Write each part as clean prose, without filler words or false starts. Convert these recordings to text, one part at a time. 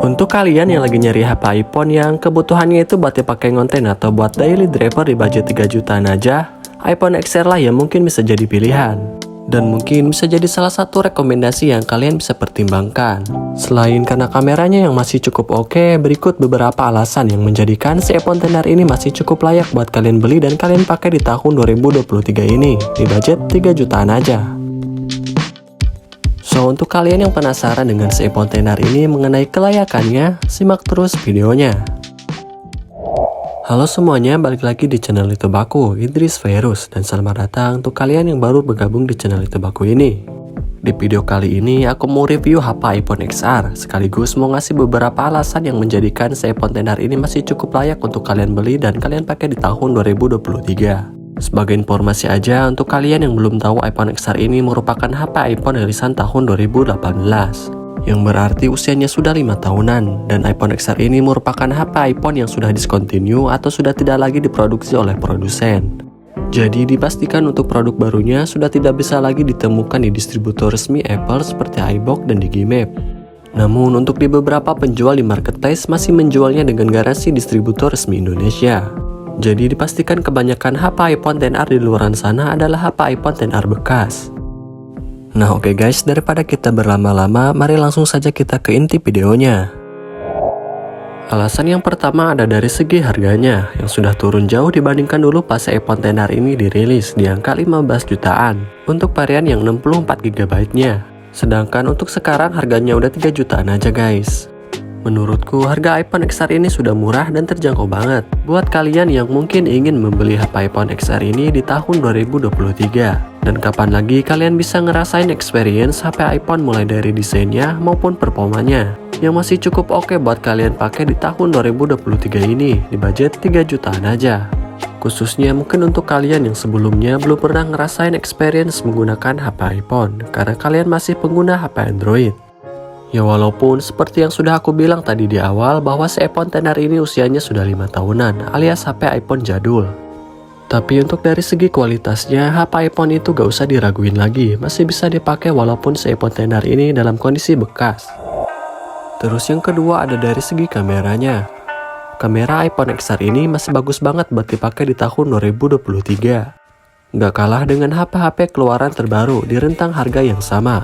Untuk kalian yang lagi nyari HP iPhone yang kebutuhannya itu buat dipakai ngonten atau buat daily driver di budget 3 jutaan aja, iPhone XR lah yang mungkin bisa jadi pilihan. Dan mungkin bisa jadi salah satu rekomendasi yang kalian bisa pertimbangkan. Selain karena kameranya yang masih cukup oke, berikut beberapa alasan yang menjadikan si iPhone XR ini masih cukup layak buat kalian beli dan kalian pakai di tahun 2023 ini, di budget 3 jutaan aja. So, untuk kalian yang penasaran dengan si iPhone XR ini mengenai kelayakannya, simak terus videonya. Halo semuanya, balik lagi di channel YouTube aku, Idris Virus, dan selamat datang untuk kalian yang baru bergabung di channel YouTube aku ini. Di video kali ini, aku mau review HP iPhone XR, sekaligus mau ngasih beberapa alasan yang menjadikan si iPhone XR ini masih cukup layak untuk kalian beli dan kalian pakai di tahun 2023. Sebagai informasi aja, untuk kalian yang belum tahu iPhone XR ini merupakan HP iPhone rilisan tahun 2018. Yang berarti usianya sudah 5 tahunan, dan iPhone XR ini merupakan HP iPhone yang sudah discontinue atau sudah tidak lagi diproduksi oleh produsen. Jadi dipastikan untuk produk barunya sudah tidak bisa lagi ditemukan di distributor resmi Apple seperti iBox dan Digimap. Namun untuk di beberapa penjual di marketplace masih menjualnya dengan garansi distributor resmi Indonesia. Jadi dipastikan kebanyakan HP iPhone XR di luaran sana adalah HP iPhone XR bekas. Nah oke guys, daripada kita berlama-lama, mari langsung saja kita ke inti videonya. Alasan yang pertama ada dari segi harganya, yang sudah turun jauh dibandingkan dulu pas iPhone XR ini dirilis di angka 15 jutaan untuk varian yang 64GB-nya. Sedangkan untuk sekarang harganya udah 3 jutaan aja guys. Menurutku harga iPhone XR ini sudah murah dan terjangkau banget buat kalian yang mungkin ingin membeli HP iPhone XR ini di tahun 2023. Dan kapan lagi kalian bisa ngerasain experience HP iPhone mulai dari desainnya maupun performanya yang masih cukup oke buat kalian pakai di tahun 2023 ini di budget 3 jutaan aja. Khususnya mungkin untuk kalian yang sebelumnya belum pernah ngerasain experience menggunakan HP iPhone karena kalian masih pengguna HP Android. Ya walaupun seperti yang sudah aku bilang tadi di awal bahwa si iPhone XR ini usianya sudah 5 tahunan alias HP iPhone jadul. Tapi untuk dari segi kualitasnya, HP iPhone itu gak usah diraguin lagi, masih bisa dipakai walaupun si iPhone XR ini dalam kondisi bekas. Terus yang kedua ada dari segi kameranya. Kamera iPhone XR ini masih bagus banget buat dipakai di tahun 2023. Gak kalah dengan HP-HP keluaran terbaru di rentang harga yang sama.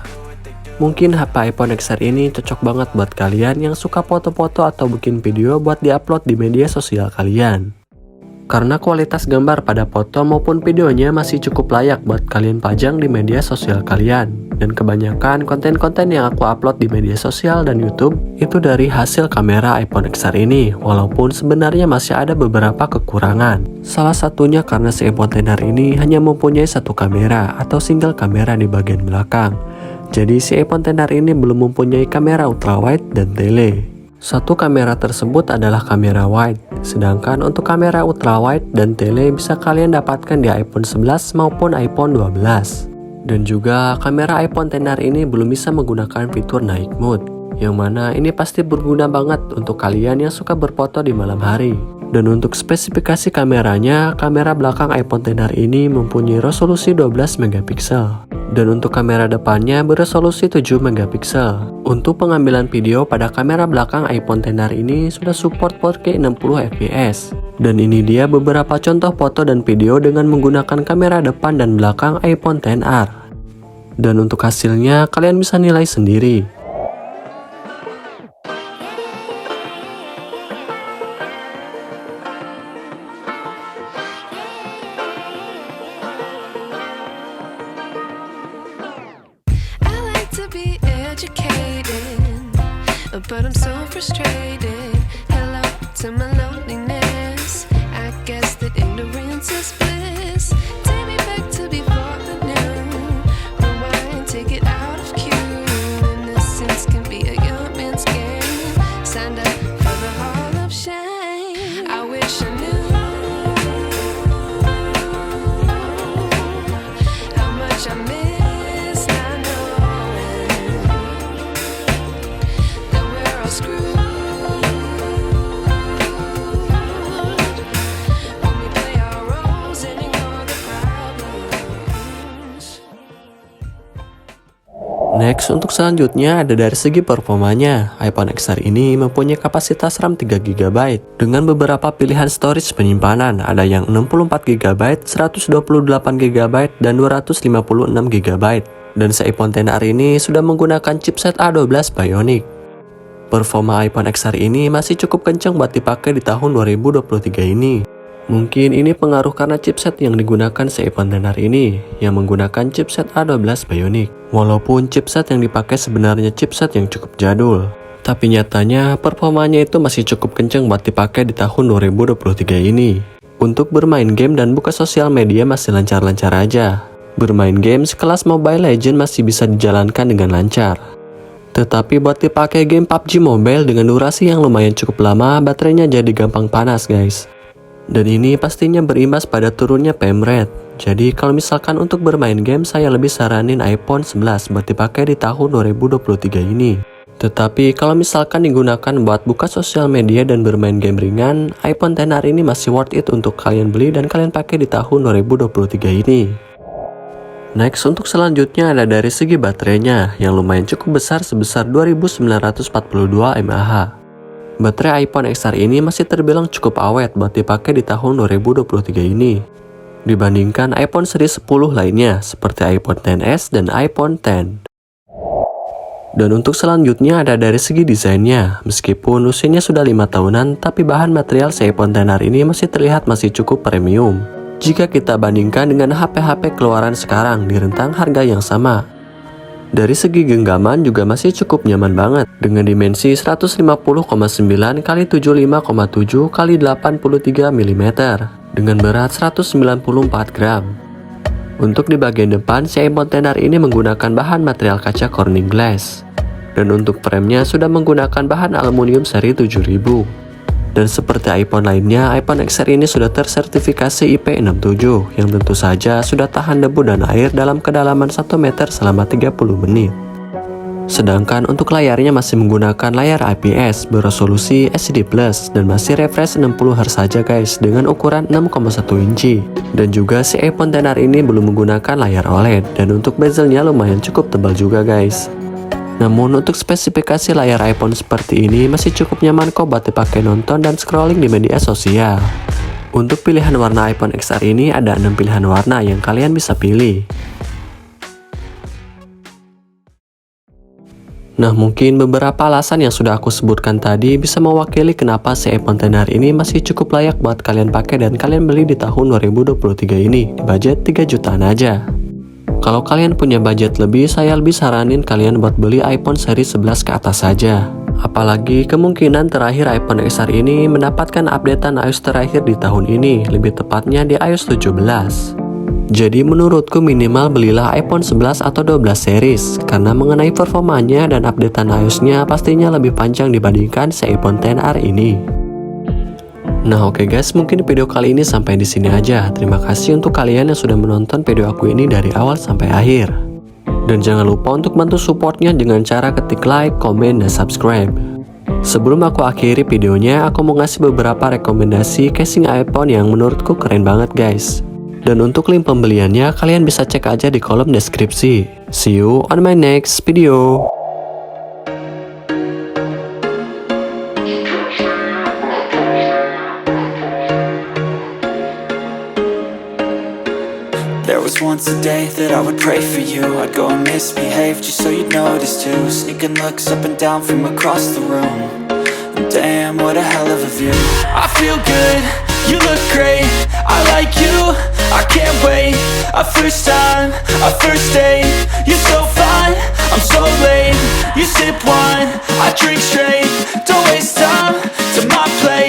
Mungkin HP iPhone XR ini cocok banget buat kalian yang suka foto-foto atau bikin video buat diupload di media sosial kalian. Karena kualitas gambar pada foto maupun videonya masih cukup layak buat kalian pajang di media sosial kalian. Dan kebanyakan konten-konten yang aku upload di media sosial dan YouTube itu dari hasil kamera iPhone XR ini, walaupun sebenarnya masih ada beberapa kekurangan. Salah satunya karena si iPhone XR ini hanya mempunyai satu kamera atau single kamera di bagian belakang. Jadi si iPhone XR ini belum mempunyai kamera ultrawide dan tele. Satu kamera tersebut adalah kamera wide, sedangkan untuk kamera ultrawide dan tele bisa kalian dapatkan di iPhone 11 maupun iPhone 12. Dan juga kamera iPhone XR ini belum bisa menggunakan fitur night mode, yang mana ini pasti berguna banget untuk kalian yang suka berfoto di malam hari. Dan untuk spesifikasi kameranya, kamera belakang iPhone XR ini mempunyai resolusi 12 megapiksel. Dan untuk kamera depannya beresolusi 7 megapiksel. Untuk pengambilan video pada kamera belakang iPhone XR ini sudah support 4K 60 fps. Dan ini dia beberapa contoh foto dan video dengan menggunakan kamera depan dan belakang iPhone XR. Dan untuk hasilnya kalian bisa nilai sendiri. But I'm so frustrated. Hello to my loneliness. I guess that ignorance is bliss. Take me back to before the new. Rewind, take it out of cue. Innocence can be a young man's game. Signed up for the hall of shame. I wish I knew how much I miss not knowing that we're all screwed. When we play our roles Next, untuk selanjutnya ada dari segi performanya. iPhone XR ini mempunyai kapasitas RAM 3GB dengan beberapa pilihan storage penyimpanan. Ada yang 64GB, 128GB, dan 256GB. Dan si iPhone XR ini sudah menggunakan chipset A12 Bionic. Performa iPhone XR ini masih cukup kencang buat dipakai di tahun 2023 ini. Mungkin ini pengaruh karena chipset yang digunakan si iPhone XR ini yang menggunakan chipset A12 Bionic. Walaupun chipset yang dipakai sebenarnya chipset yang cukup jadul, tapi nyatanya performanya itu masih cukup kencang buat dipakai di tahun 2023 ini. Untuk bermain game dan buka sosial media masih lancar-lancar aja. Bermain game sekelas Mobile Legends masih bisa dijalankan dengan lancar. Tetapi buat dipakai game PUBG Mobile dengan durasi yang lumayan cukup lama, baterainya jadi gampang panas guys. Dan ini pastinya berimbas pada turunnya frame rate. Jadi kalau misalkan untuk bermain game, saya lebih saranin iPhone 11 buat dipakai di tahun 2023 ini. Tetapi kalau misalkan digunakan buat buka sosial media dan bermain game ringan, iPhone XR ini masih worth it untuk kalian beli dan kalian pakai di tahun 2023 ini. Next, untuk selanjutnya ada dari segi baterainya yang lumayan cukup besar sebesar 2942 mAh. Baterai iPhone XR ini masih terbilang cukup awet buat dipakai di tahun 2023 ini dibandingkan iPhone seri 10 lainnya seperti iPhone XS dan iPhone X. Dan untuk selanjutnya ada dari segi desainnya. Meskipun usianya sudah 5 tahunan, tapi bahan material si iPhone XR ini masih terlihat masih cukup premium jika kita bandingkan dengan HP-HP keluaran sekarang di rentang harga yang sama. Dari segi genggaman juga masih cukup nyaman banget dengan dimensi 150,9 x 75,7 x 83 mm dengan berat 194 gram. Untuk di bagian depan, si iPhone XR ini menggunakan bahan material kaca Corning Glass. Dan untuk framenya sudah menggunakan bahan aluminium seri 7000. Dan seperti iPhone lainnya, iPhone XR ini sudah tersertifikasi IP67 yang tentu saja sudah tahan debu dan air dalam kedalaman 1 meter selama 30 menit. Sedangkan untuk layarnya masih menggunakan layar IPS beresolusi HD+ dan masih refresh 60Hz saja guys dengan ukuran 6,1 inci. Dan juga si iPhone XR ini belum menggunakan layar OLED dan untuk bezelnya lumayan cukup tebal juga guys. Namun untuk spesifikasi layar iPhone seperti ini masih cukup nyaman kok buat dipakai nonton dan scrolling di media sosial. Untuk pilihan warna iPhone XR ini ada 6 pilihan warna yang kalian bisa pilih. Nah, mungkin beberapa alasan yang sudah aku sebutkan tadi bisa mewakili kenapa si iPhone XR ini masih cukup layak buat kalian pakai dan kalian beli di tahun 2023 ini di budget 3 jutaan aja. Kalau kalian punya budget lebih, saya lebih saranin kalian buat beli iPhone seri 11 ke atas saja. Apalagi kemungkinan terakhir iPhone XR ini mendapatkan updatean iOS terakhir di tahun ini, lebih tepatnya di iOS 17. Jadi menurutku minimal belilah iPhone 11 atau 12 series, karena mengenai performanya dan updatean iOS-nya pastinya lebih panjang dibandingkan si iPhone XR ini. Nah oke guys, mungkin video kali ini sampai di sini aja. Terima kasih untuk kalian yang sudah menonton video aku ini dari awal sampai akhir. Dan jangan lupa untuk bantu supportnya dengan cara ketik like, komen, dan subscribe. Sebelum aku akhiri videonya, aku mau ngasih beberapa rekomendasi casing iPhone yang menurutku keren banget guys. Dan untuk link pembeliannya kalian bisa cek aja di kolom deskripsi. See you on my next video. There was once a day that I would pray for you. I'd go and misbehave just so you'd notice too. Sneaking looks up and down from across the room. And damn, what a hell of a view. I feel good, you look great, I like you, I can't wait. A first time, a first date. You're so fine, I'm so late. You sip wine, I drink straight. Don't waste time to my place.